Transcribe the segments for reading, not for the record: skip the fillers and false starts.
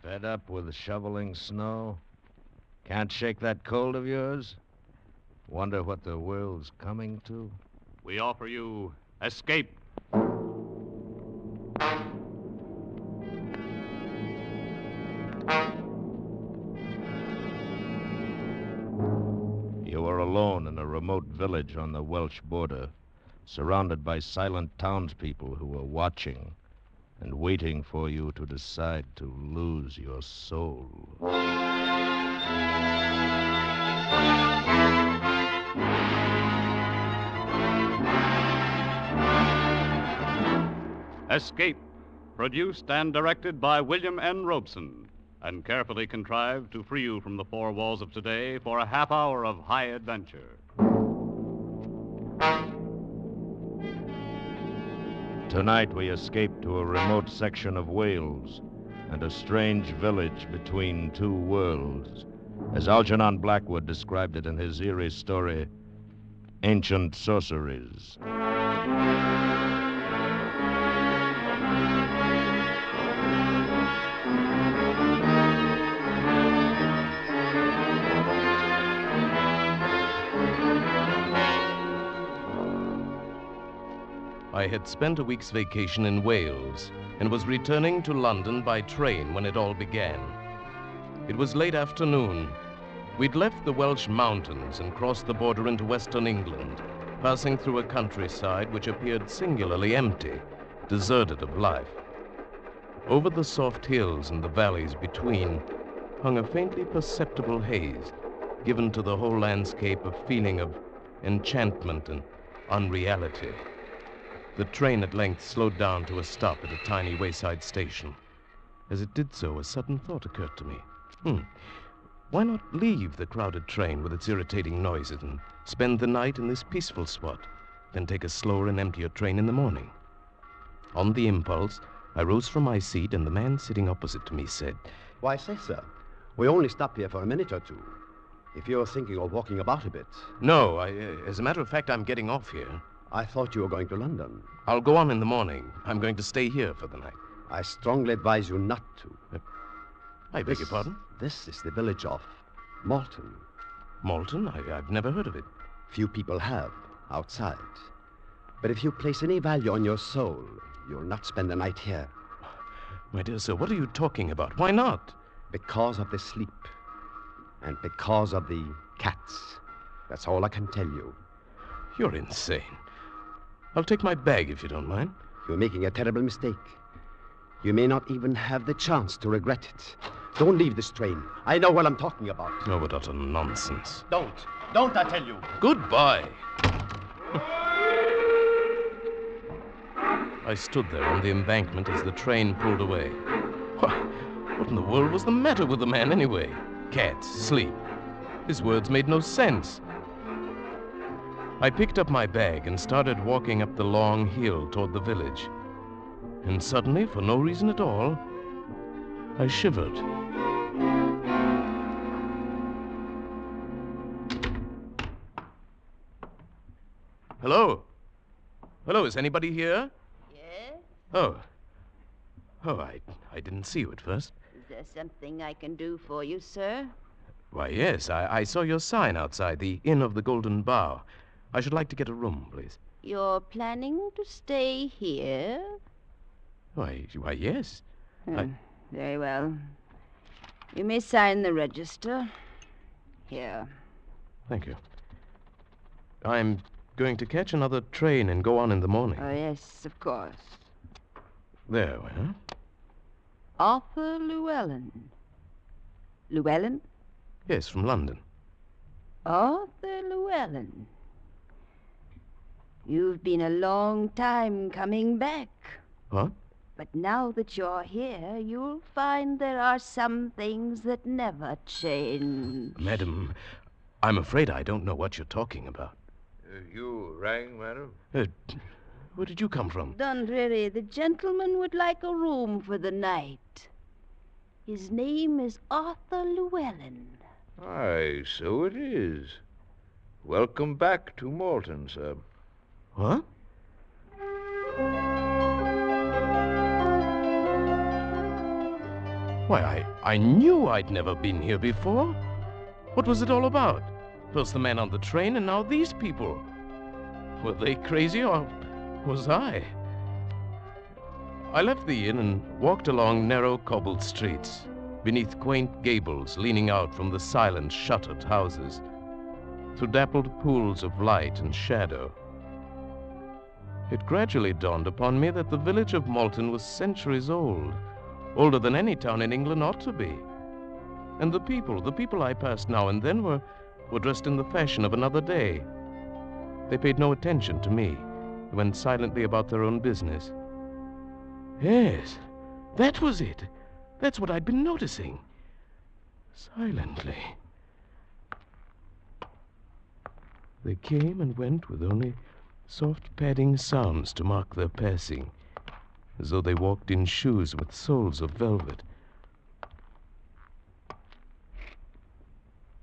Fed up with shoveling snow? Can't shake that cold of yours? Wonder what the world's coming to? We offer you Escape. You are alone in a remote village on the Welsh border, surrounded by silent townspeople who are watching and waiting for you to decide to lose your soul. Escape, produced and directed by William N. Robeson, and carefully contrived to free you from the four walls of today for a half hour of high adventure. Tonight we escape to a remote section of Wales and a strange village between two worlds, as Algernon Blackwood described it in his eerie story, Ancient Sorceries. I had spent a week's vacation in Wales and was returning to London by train when it all began. It was late afternoon. We'd left the Welsh mountains and crossed the border into western England, passing through a countryside which appeared singularly empty, deserted of life. Over the soft hills and the valleys between hung a faintly perceptible haze, given to the whole landscape a feeling of enchantment and unreality. The train at length slowed down to a stop at a tiny wayside station. As it did so, a sudden thought occurred to me. Why not leave the crowded train with its irritating noises and spend the night in this peaceful spot, then take a slower and emptier train in the morning? On the impulse, I rose from my seat, and the man sitting opposite to me said, Why, say, sir, we only stop here for a minute or two. If you're thinking of walking about a bit. No, as a matter of fact, I'm getting off here. I thought you were going to London. I'll go on in the morning. I'm going to stay here for the night. I strongly advise you not to. I beg your pardon? This is the village of Malton. Malton? I've never heard of it. Few people have, outside. But if you place any value on your soul, you'll not spend the night here. My dear sir, what are you talking about? Why not? Because of the sleep. And because of the cats. That's all I can tell you. You're insane. I'll take my bag if you don't mind. You're making a terrible mistake. You may not even have the chance to regret it. Don't leave this train. I know what I'm talking about. Oh, what utter nonsense. Don't. Don't, I tell you. Goodbye. I stood there on the embankment as the train pulled away. What in the world was the matter with the man anyway? Cats, sleep. His words made no sense. I picked up my bag and started walking up the long hill toward the village. And suddenly, for no reason at all, I shivered. Hello? Hello, is anybody here? Yes? Oh, I didn't see you at first. Is there something I can do for you, sir? Why, yes, I saw your sign outside, the Inn of the Golden Bough. I should like to get a room, please. You're planning to stay here? Why, yes. Very well. You may sign the register. Here. Thank you. I'm going to catch another train and go on in the morning. Oh, yes, of course. There we are. Arthur Llewellyn. Llewellyn? Yes, from London. Arthur Llewellyn. You've been a long time coming back. What? But now that you're here, you'll find there are some things that never change. Madam, I'm afraid I don't know what you're talking about. You rang, madam? Where did you come from? Dundreary, the gentleman would like a room for the night. His name is Arthur Llewellyn. Aye, so it is. Welcome back to Malton, sir. What? Why, I knew I'd never been here before. What was it all about? First the man on the train, and now these people. Were they crazy, or was I? I left the inn and walked along narrow cobbled streets, beneath quaint gables leaning out from the silent, shuttered houses, through dappled pools of light and shadow. It gradually dawned upon me that the village of Malton was centuries old, older than any town in England ought to be. And the people I passed now and then were dressed in the fashion of another day. They paid no attention to me. They went silently about their own business. Yes, that was it. That's what I'd been noticing. Silently. They came and went with only soft padding sounds to mark their passing, as though they walked in shoes with soles of velvet.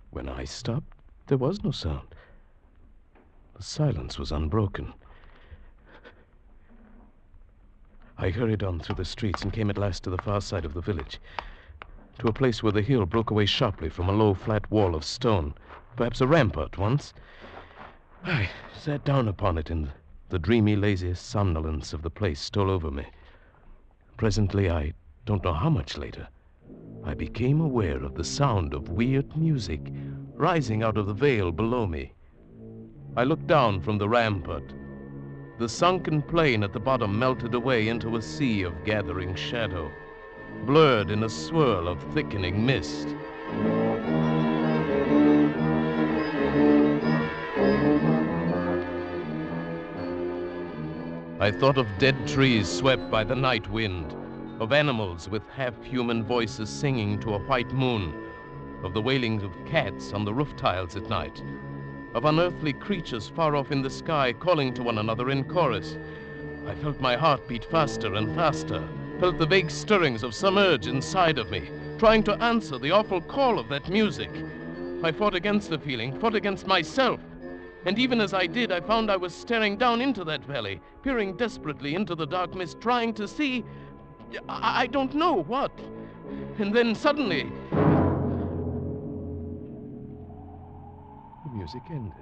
When I stopped, there was no sound. The silence was unbroken. I hurried on through the streets and came at last to the far side of the village, to a place where the hill broke away sharply from a low, flat wall of stone, perhaps a rampart once. I sat down upon it, and the dreamy, lazy somnolence of the place stole over me. Presently, I don't know how much later, I became aware of the sound of weird music rising out of the vale below me. I looked down from the rampart. The sunken plain at the bottom melted away into a sea of gathering shadow, blurred in a swirl of thickening mist. I thought of dead trees swept by the night wind, of animals with half-human voices singing to a white moon, of the wailing of cats on the roof tiles at night, of unearthly creatures far off in the sky calling to one another in chorus. I felt my heart beat faster and faster, felt the vague stirrings of some urge inside of me, trying to answer the awful call of that music. I fought against the feeling, fought against myself. And even as I did, I found I was staring down into that valley, peering desperately into the dark mist, trying to see, I don't know what. And then suddenly, the music ended.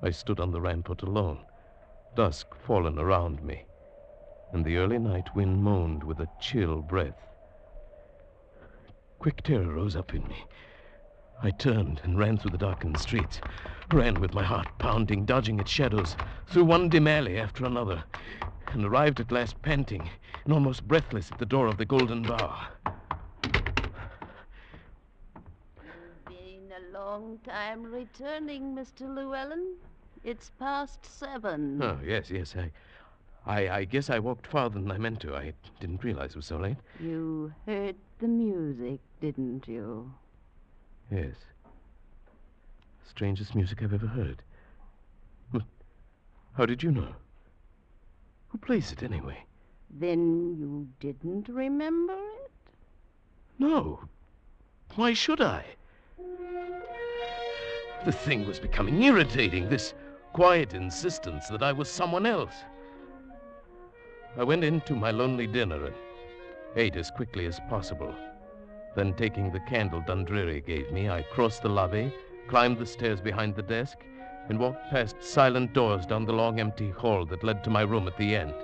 I stood on the rampart alone, dusk fallen around me, and the early night wind moaned with a chill breath. Quick terror rose up in me. I turned and ran through the darkened streets, ran with my heart pounding, dodging its shadows, through one dim alley after another, and arrived at last panting and almost breathless at the door of the Golden Bower. You've been a long time returning, Mr. Llewellyn. It's past 7. Oh, yes. I guess I walked farther than I meant to. I didn't realize it was so late. You heard the music, didn't you? Yes. Strangest music I've ever heard. How did you know? Who plays it, anyway? Then you didn't remember it? No. Why should I? The thing was becoming irritating, this quiet insistence that I was someone else. I went in to my lonely dinner and ate as quickly as possible. Then, taking the candle Dundreary gave me, I crossed the lobby, climbed the stairs behind the desk, and walked past silent doors down the long empty hall that led to my room at the end.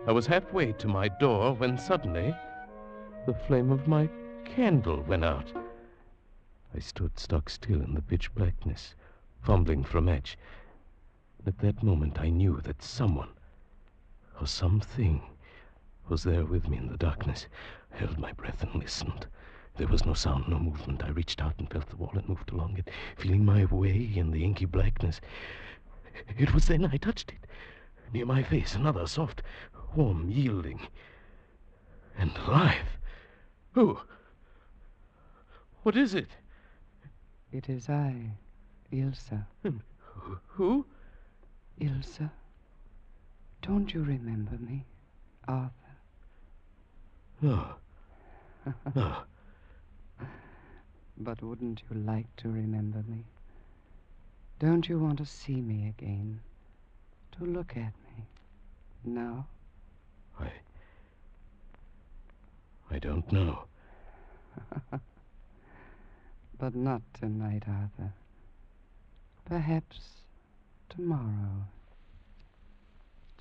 I was halfway to my door when suddenly the flame of my candle went out. I stood stock still in the pitch blackness, fumbling for a match. At that moment I knew that someone, or something, was there with me in the darkness. I held my breath and listened. There was no sound, no movement. I reached out and felt the wall and moved along it, feeling my way in the inky blackness. It was then I touched it. Near my face, another soft, warm, yielding, and alive. Who? What is it? It is I, Ilsa. And who? Ilsa. Don't you remember me, Arthur? No. No. But wouldn't you like to remember me? Don't you want to see me again? To look at me? No? I don't know. But not tonight, Arthur. Perhaps tomorrow.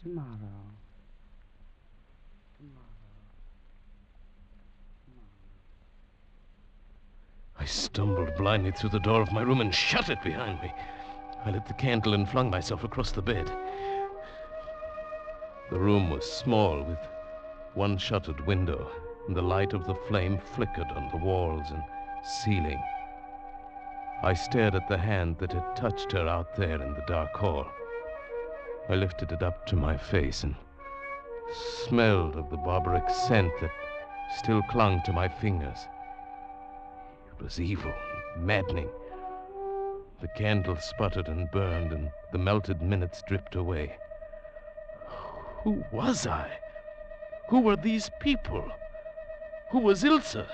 Tomorrow. I stumbled blindly through the door of my room and shut it behind me. I lit the candle and flung myself across the bed. The room was small, with one shuttered window, and the light of the flame flickered on the walls and ceiling. I stared at the hand that had touched her out there in the dark hall. I lifted it up to my face and smelled of the barbaric scent that still clung to my fingers. It was evil, maddening. The candle sputtered and burned, and the melted minutes dripped away. Who was I? Who were these people? Who was Ilsa?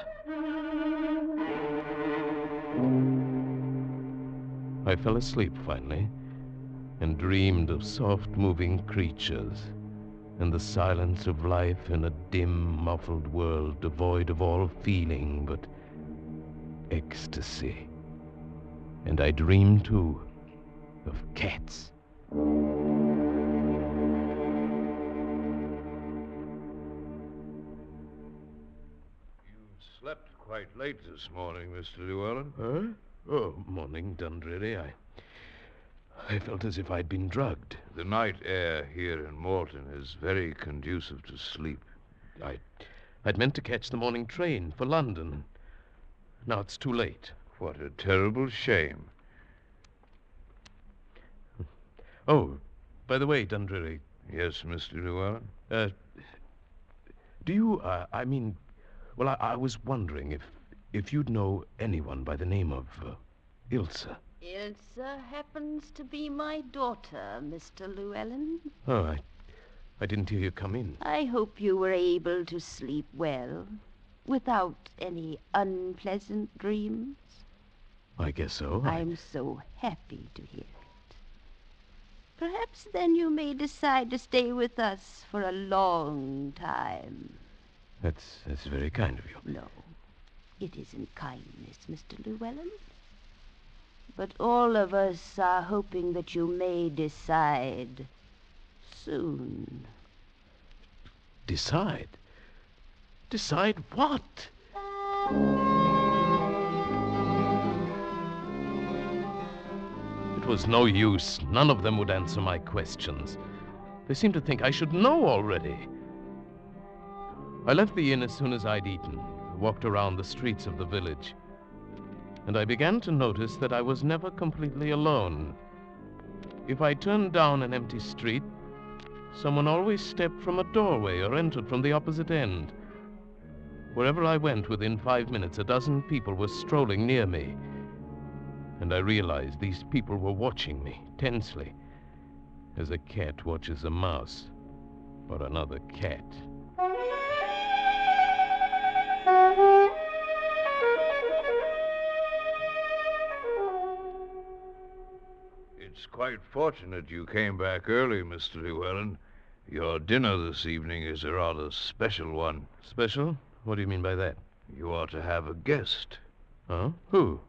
I fell asleep finally, and dreamed of soft-moving creatures and the silence of life in a dim, muffled world devoid of all feeling but ecstasy. And I dreamed, too, of cats. Slept quite late this morning, Mr. Llewellyn. Huh? Oh, morning, Dundreary. I felt as if I'd been drugged. The night air here in Malton is very conducive to sleep. I'd meant to catch the morning train for London. Now it's too late. What a terrible shame. Oh, by the way, Dundreary. Yes, Mr. Llewellyn? Do you, well, I was wondering if you'd know anyone by the name of Ilsa. Ilsa happens to be my daughter, Mr. Llewellyn. Oh, I didn't hear you come in. I hope you were able to sleep well, without any unpleasant dreams. I guess so. I'm so happy to hear it. Perhaps then you may decide to stay with us for a long time. That's very kind of you. No, it isn't kindness, Mr. Llewellyn. But all of us are hoping that you may decide soon. Decide? Decide what? It was no use. None of them would answer my questions. They seemed to think I should know already. I left the inn as soon as I'd eaten, walked around the streets of the village, and I began to notice that I was never completely alone. If I turned down an empty street, someone always stepped from a doorway or entered from the opposite end. Wherever I went, within 5 minutes, a dozen people were strolling near me. And I realized these people were watching me, tensely, as a cat watches a mouse or another cat. It's quite fortunate you came back early, Mr. Llewellyn. Your dinner this evening is a rather special one. Special? What do you mean by that? You are to have a guest. Huh? Who?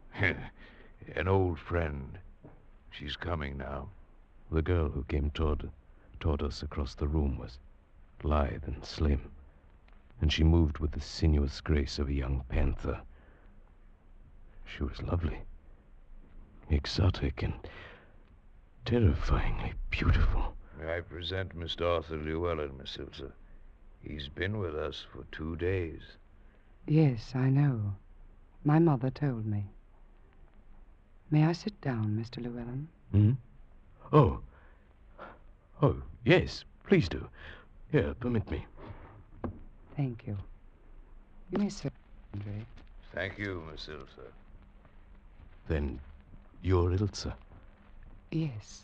An old friend. She's coming now. The girl who came toward us across the room was lithe and slim, and she moved with the sinuous grace of a young panther. She was lovely, exotic, and terrifyingly beautiful. May I present Mr. Arthur Llewellyn, Miss Ilsa? He's been with us for 2 days. Yes, I know. My mother told me. May I sit down, Mr. Llewellyn? Hmm? Oh, yes, please do. Here, permit me. Thank you. You may sit, Andre. Thank you, Miss Ilsa. Then you're Ilsa. Yes.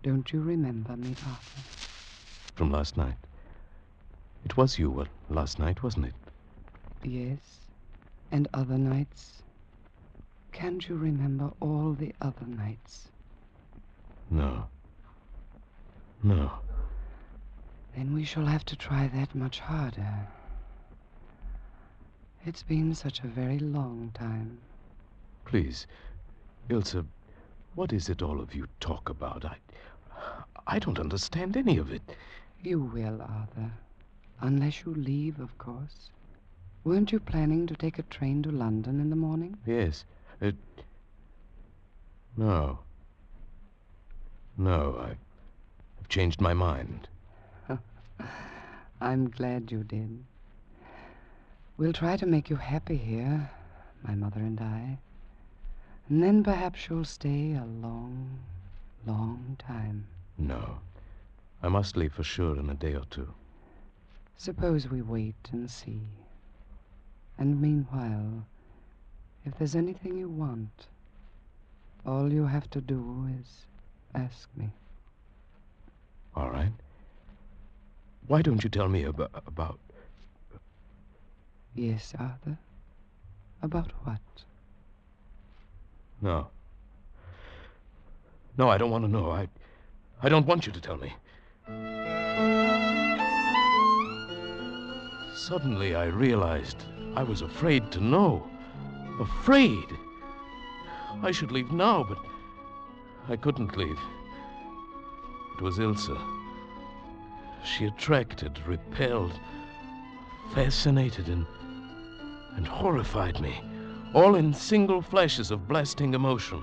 Don't you remember me, Arthur? From last night. It was you last night, wasn't it? Yes. And other nights? Can't you remember all the other nights? No. Then we shall have to try that much harder. It's been such a very long time. Please, Ilse, what is it all of you talk about? I don't understand any of it. You will, Arthur. Unless you leave, of course. Weren't you planning to take a train to London in the morning? Yes. No. No, I've changed my mind. I'm glad you did. We'll try to make you happy here, my mother and I. And then perhaps you'll stay a long, long time. No. I must leave for sure in a day or two. Suppose we wait and see. And meanwhile, if there's anything you want, all you have to do is ask me. All right. Why don't you tell me about... Yes, Arthur? About what? No. No, I don't want to know. I don't want you to tell me. Suddenly I realized I was afraid to know. Afraid. I should leave now, but I couldn't leave. It was Ilse. She attracted, repelled, fascinated, and horrified me, all in single flashes of blasting emotion.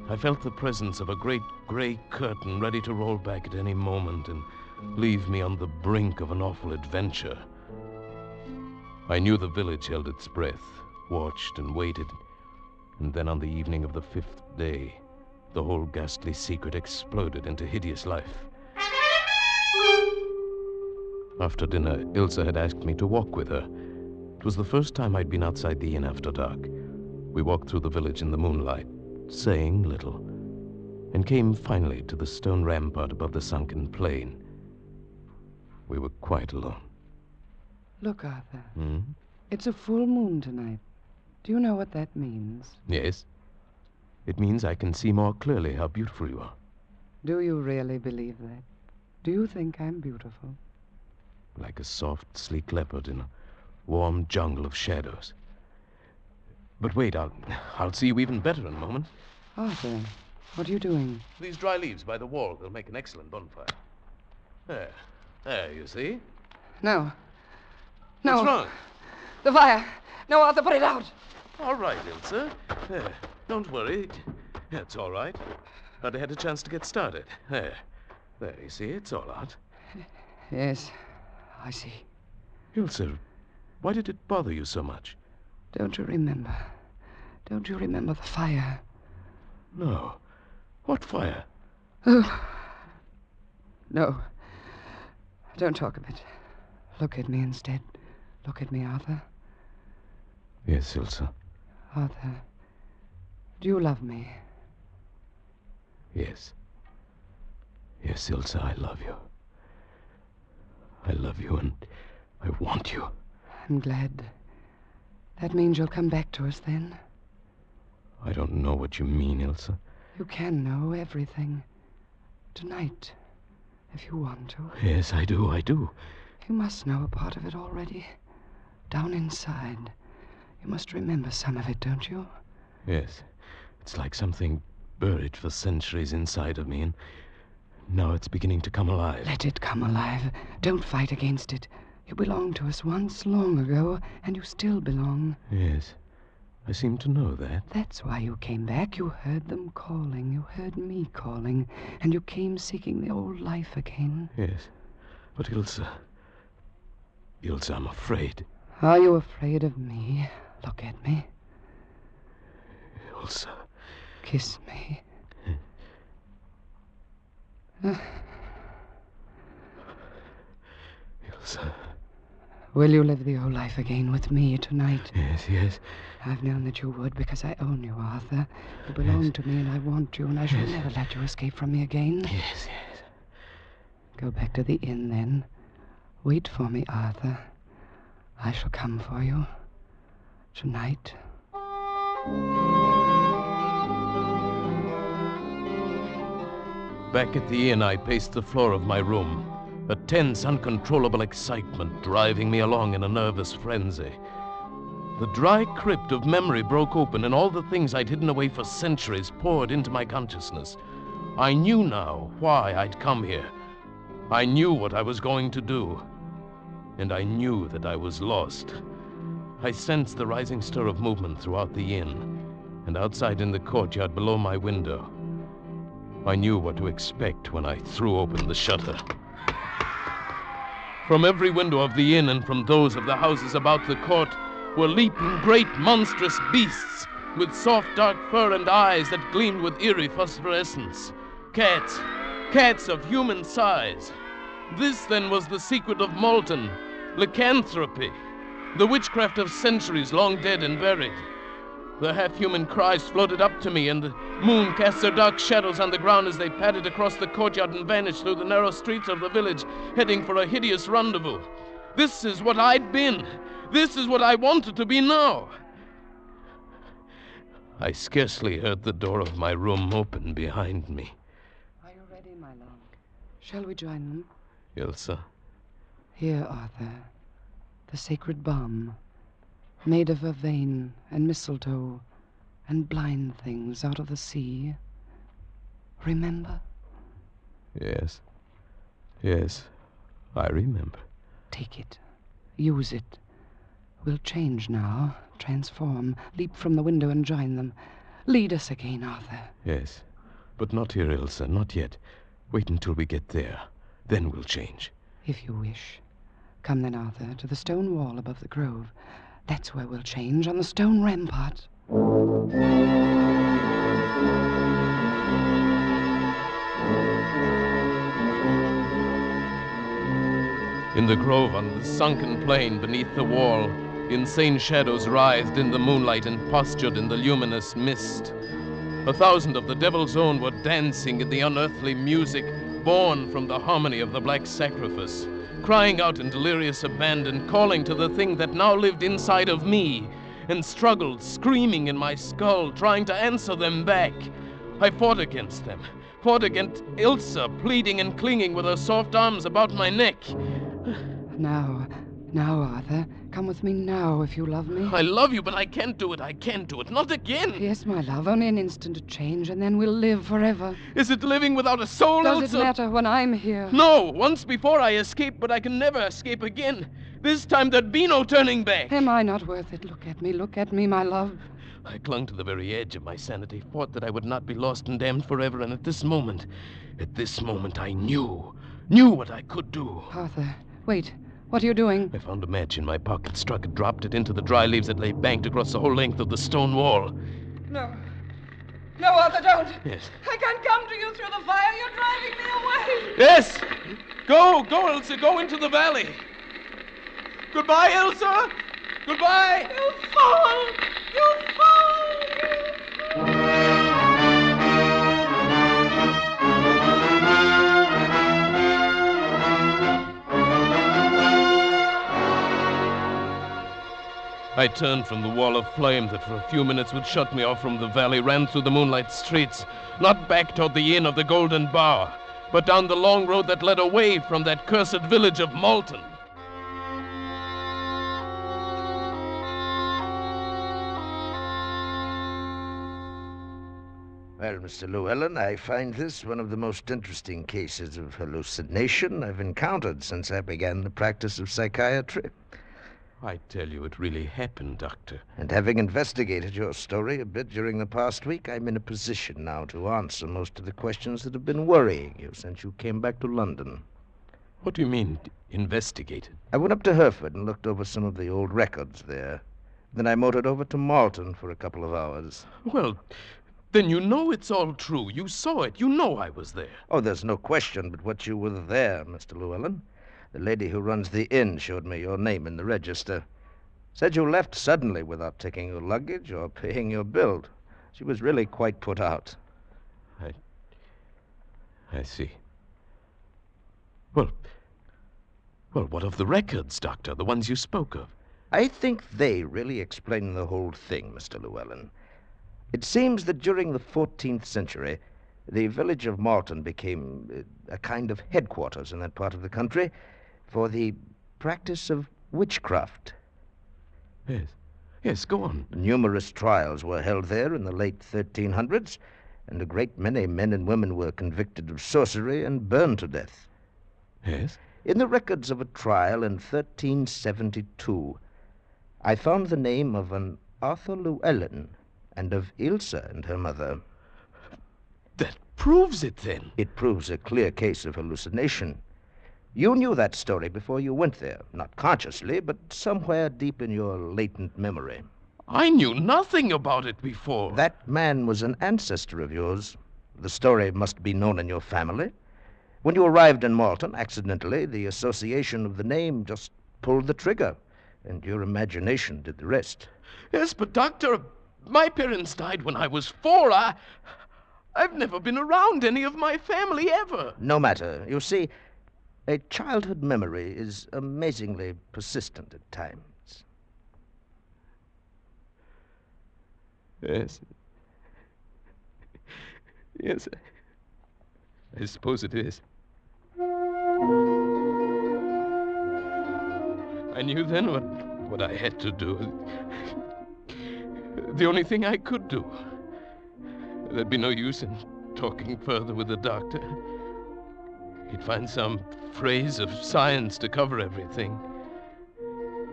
I felt the presence of a great gray curtain ready to roll back at any moment and leave me on the brink of an awful adventure. I knew the village held its breath, watched and waited, and then on the evening of the 5th day, the whole ghastly secret exploded into hideous life. After dinner, Ilse had asked me to walk with her. It was the first time I'd been outside the inn after dark. We walked through the village in the moonlight, saying little, and came finally to the stone rampart above the sunken plain. We were quite alone. Look, Arthur. Hmm? It's a full moon tonight. Do you know what that means? Yes. It means I can see more clearly how beautiful you are. Do you really believe that? Do you think I'm beautiful? Like a soft, sleek leopard in a warm jungle of shadows. But wait, I'll see you even better in a moment. Arthur, what are you doing? These dry leaves by the wall, they'll make an excellent bonfire. There, you see? No. No. What's wrong? The fire. No, Arthur, put it out. All right, Ilse. There, don't worry. It's all right. Hardly had a chance to get started. There, you see, it's all out. Yes, I see. Ilse, why did it bother you so much? Don't you remember? Don't you remember the fire? No. What fire? Oh. No. Don't talk of it. Look at me instead. Look at me, Arthur. Yes, Ilse. Arthur, do you love me? Yes. Yes, Ilse, I love you. I love you and I want you. I'm glad. That means you'll come back to us then. I don't know what you mean, Ilse. You can know everything. Tonight, if you want to. Yes, I do. You must know a part of it already. Down inside. You must remember some of it, don't you? Yes. It's like something buried for centuries inside of me, and now it's beginning to come alive. Let it come alive. Don't fight against it. You belonged to us once, long ago, and you still belong. Yes. I seem to know that. That's why you came back. You heard them calling. You heard me calling. And you came seeking the old life again. Yes. But Ilse, I'm afraid. Are you afraid of me? Look at me. Ilse. Kiss me. Ilse. Will you live the old life again with me tonight? Yes. I've known that you would because I own you, Arthur. You belong to me and I want you, and I shall never let you escape from me again. Yes. Go back to the inn, then. Wait for me, Arthur. I shall come for you. Tonight. Back at the inn, I paced the floor of my room, a tense, uncontrollable excitement driving me along in a nervous frenzy. The dry crypt of memory broke open, and all the things I'd hidden away for centuries poured into my consciousness. I knew now why I'd come here. I knew what I was going to do. And I knew that I was lost. I sensed the rising stir of movement throughout the inn, and outside in the courtyard below my window. I knew what to expect when I threw open the shutter. From every window of the inn and from those of the houses about the court were leaping great monstrous beasts with soft dark fur and eyes that gleamed with eerie phosphorescence. Cats of human size. This then was the secret of Malton, lycanthropy, the witchcraft of centuries long dead and buried. The half-human cries floated up to me, and the moon cast their dark shadows on the ground as they padded across the courtyard and vanished through the narrow streets of the village, heading for a hideous rendezvous. This is what I'd been. This is what I wanted to be now. I scarcely heard the door of my room open behind me. Are you ready, my love? Shall we join them? Ilsa. Here, Arthur, the sacred balm, made of vervain and mistletoe and blind things out of the sea. Remember? Yes. Yes, I remember. Take it. Use it. We'll change now, transform, leap from the window and join them. Lead us again, Arthur. Yes, but not here, Ilsa, not yet. Wait until we get there. Then we'll change. If you wish. Come then, Arthur, to the stone wall above the grove. That's where we'll change, on the stone rampart. In the grove on the sunken plain beneath the wall, insane shadows writhed in the moonlight and postured in the luminous mist. 1,000 of the Devil's Own were dancing in the unearthly music born from the harmony of the black sacrifice, crying out in delirious abandon, calling to the thing that now lived inside of me, and struggled, screaming in my skull, trying to answer them back. I fought against them, fought against Ilsa, pleading and clinging with her soft arms about my neck. Now, Arthur, come with me now if you love me. I love you, but I can't do it, not again. Yes, my love, only an instant to change, and then we'll live forever. Is it living without a soul, Does Ilsa? it matter when I'm here? No, once before I escaped, but I can never escape again. This time there'd be no turning back. Am I not worth it? Look at me, my love. I clung to the very edge of my sanity, fought that I would not be lost and damned forever, and at this moment I knew what I could do. Arthur, wait. What are you doing? I found a match in my pocket, struck it, dropped it into the dry leaves that lay banked across the whole length of the stone wall. No, Arthur, don't. Yes. I can't come to you through the fire. You're driving me away. Yes! Go, Elsa, go into the valley. Goodbye, Elsa! Goodbye! You fall! You fall! I turned from the wall of flame that for a few minutes would shut me off from the valley, ran through the moonlight streets, not back toward the inn of the Golden Bower, but down the long road that led away from that cursed village of Malton. Well, Mr. Llewellyn, I find this one of the most interesting cases of hallucination I've encountered since I began the practice of psychiatry. I tell you, it really happened, Doctor. And having investigated your story a bit during the past week, I'm in a position now to answer most of the questions that have been worrying you since you came back to London. What do you mean, investigated? I went up to Hereford and looked over some of the old records there. Then I motored over to Malton for a couple of hours. Well, then you know it's all true. You saw it. You know I was there. Oh, there's no question but what you were there, Mr. Llewellyn. The lady who runs the inn showed me your name in the register. Said you left suddenly without taking your luggage or paying your bill. She was really quite put out. I see. Well, what of the records, Doctor, the ones you spoke of? I think they really explain the whole thing, Mr. Llewellyn. It seems that during the 14th century, The village of Malton became a kind of headquarters in that part of the country for the practice of witchcraft. Yes. Yes, go on. Numerous trials were held there in the late 1300s, and a great many men and women were convicted of sorcery and burned to death. Yes? In the records of a trial in 1372, I found the name of an Arthur Llewellyn and of Ilse and her mother. That proves it, then. It proves a clear case of hallucination. You knew that story before you went there, not consciously, but somewhere deep in your latent memory. I knew nothing about it before. That man was an ancestor of yours. The story must be known in your family. When you arrived in Malton, accidentally, the association of the name just pulled the trigger, and your imagination did the rest. Yes, but Doctor, my parents died when I was 4. I've never been around any of my family ever. No matter. You see, a childhood memory is amazingly persistent at times. Yes. Yes, I suppose it is. I knew then what I had to do. The only thing I could do. There'd be no use in talking further with the doctor. He'd find some phrase of science to cover everything.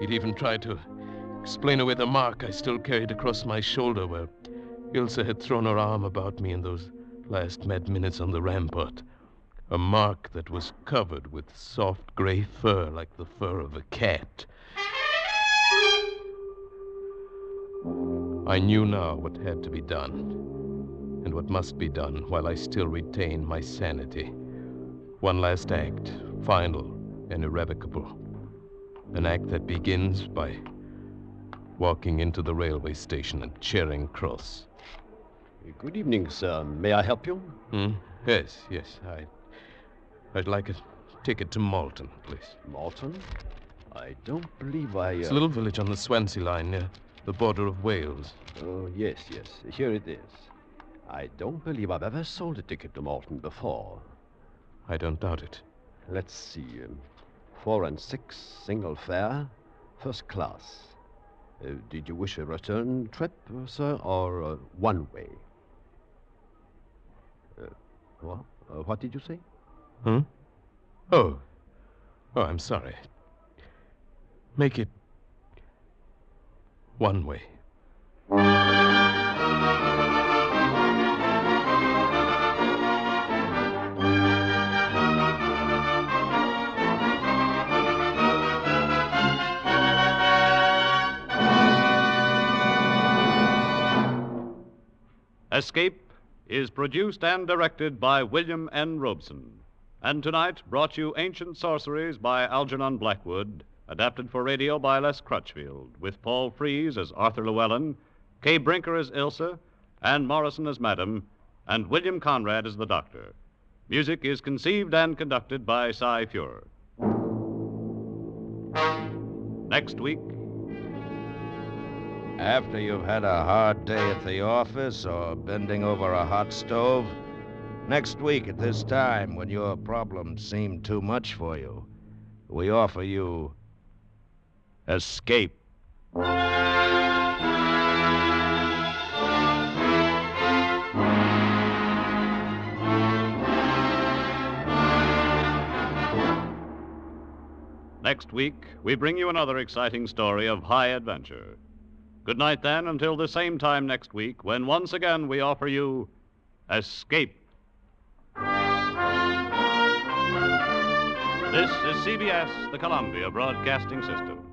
He'd even try to explain away the mark I still carried across my shoulder where Ilse had thrown her arm about me in those last mad minutes on the rampart. A mark that was covered with soft gray fur like the fur of a cat. I knew now what had to be done, and what must be done while I still retain my sanity. One last act, final and irrevocable. An act that begins by walking into the railway station at Charing Cross. Good evening, sir. May I help you? Yes. I'd like a ticket to Malton, please. Malton? I don't believe I... It's a little village on the Swansea line near the border of Wales. Oh, yes. Here it is. I don't believe I've ever sold a ticket to Malton before. I don't doubt it. Let's see. 4 and 6, single fare, first class. Did you wish a return trip, sir, or one way? What did you say? Oh, I'm sorry. Make it one way. Escape is produced and directed by William N. Robeson. And tonight brought you Ancient Sorceries by Algernon Blackwood, adapted for radio by Les Crutchfield, with Paul Frees as Arthur Llewellyn, Kay Brinker as Ilse, Ann Morrison as Madam, and William Conrad as the Doctor. Music is conceived and conducted by Cy Feuer. Next week... After you've had a hard day at the office or bending over a hot stove, next week at this time, when your problems seem too much for you, we offer you escape. Next week, we bring you another exciting story of high adventure. Good night, then, until the same time next week, when once again we offer you Escape. This is CBS, the Columbia Broadcasting System.